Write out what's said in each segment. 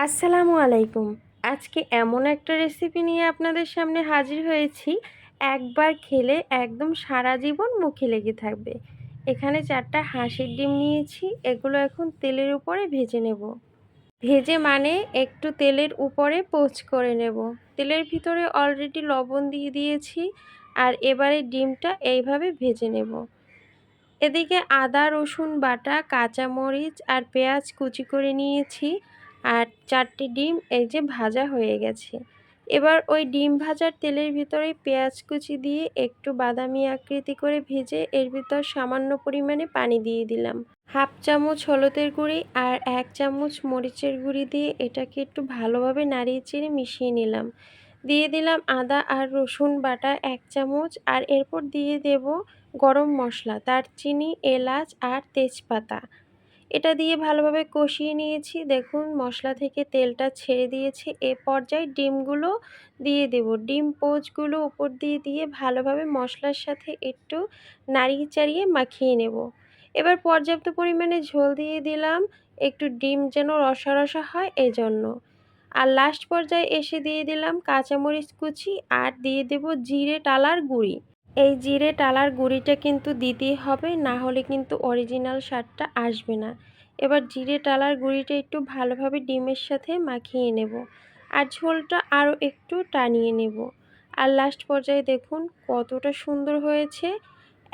আসসালামু আলাইকুম। আজকে এমন একটা রেসিপি নিয়ে আপনাদের সামনে হাজির হয়েছি, একবার খেলে একদম সারা জীবন মুখে লেগে থাকবে। এখানে 4টা হাঁসের ডিম নিয়েছি, এগুলো এখন তেলের উপরে ভেজে নেব। ভেজে মানে একটু তেলের উপরে পোঁচ করে নেব। তেলের ভিতরে অলরেডি লবণ দিয়ে দিয়েছি, আর এবারে ডিমটা এইভাবে ভেজে নেব। এদিকে আদা রসুন বাটা, কাঁচামরিচ আর পেঁয়াজ কুচি করে নিয়েছি, আর 4টি ডিম এই যে ভাজা হয়ে গেছে। এবার ওই ডিম ভাজার তেলের ভিতরে পেঁয়াজ কুচি দিয়ে একটু বাদামি আকৃতি করে ভেজে এর ভিতর সামান্য পরিমাণে পানি দিয়ে দিলাম। হাফ চামচ হলুদের গুঁড়ি আর 1 চামচ মরিচের গুঁড়ি দিয়ে এটাকে একটু ভালোভাবে নাড়িয়ে চেড়ে মিশিয়ে নিলাম। দিয়ে দিলাম আদা আর রসুন বাটা 1 চামচ, আর এরপর দিয়ে দেব গরম মশলা, দারচিনি, এলাচ আর তেজপাতা। এটা দিয়ে ভালোভাবে কষিয়ে নিয়েছি। দেখুন মশলা থেকে তেলটা ছেড়ে দিয়েছে। এ পর্যায়ে ডিমগুলো দিয়ে দেব। ডিম পোচগুলো উপর দিয়ে দিয়ে ভালোভাবে মশলার সাথে একটু নাড়িয়ে চাড়িয়ে মাখিয়ে নেব। এবার পর্যাপ্ত পরিমাণে ঝোল দিয়ে দিলাম, একটু ডিম যেন রসা রসা হয় এজন্য। আর লাস্ট পর্যায়ে এসে দিয়ে দিলাম কাঁচামরিচ কুচি আর দিয়ে দেব জিরে টালার গুঁড়ি। এই জিরে টালার গুঁড়িটা কিন্তু দিতেই হবে, না হলে কিন্তু অরিজিনাল স্বাদটা আসবে না। এবার জিরে টালার গুঁড়িটা একটু ভালোভাবে ডিমের সাথে মাখিয়ে নেব, আর ঝোলটা আরও একটু টানিয়ে নেব। আর লাস্ট পর্যায়ে দেখুন কতটা সুন্দর হয়েছে।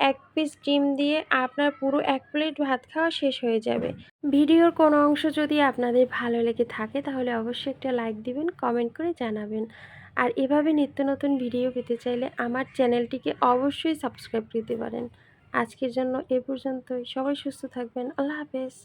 1 পিস ডিম দিয়ে আপনার পুরো 1 প্লেট ভাত খাওয়া শেষ হয়ে যাবে। ভিডিওর কোনো অংশ যদি আপনাদের ভালো লেগে থাকে তাহলে অবশ্যই একটা লাইক দিবেন, কমেন্ট করে জানাবেন। আর এভাবে নিত্য নতুন ভিডিও পেতে চাইলে আমার চ্যানেলটিকে অবশ্যই সাবস্ক্রাইব করতে পারেন। আজকের জন্য এ পর্যন্তই। সবাই সুস্থ থাকবেন। আল্লাহ হাফেজ।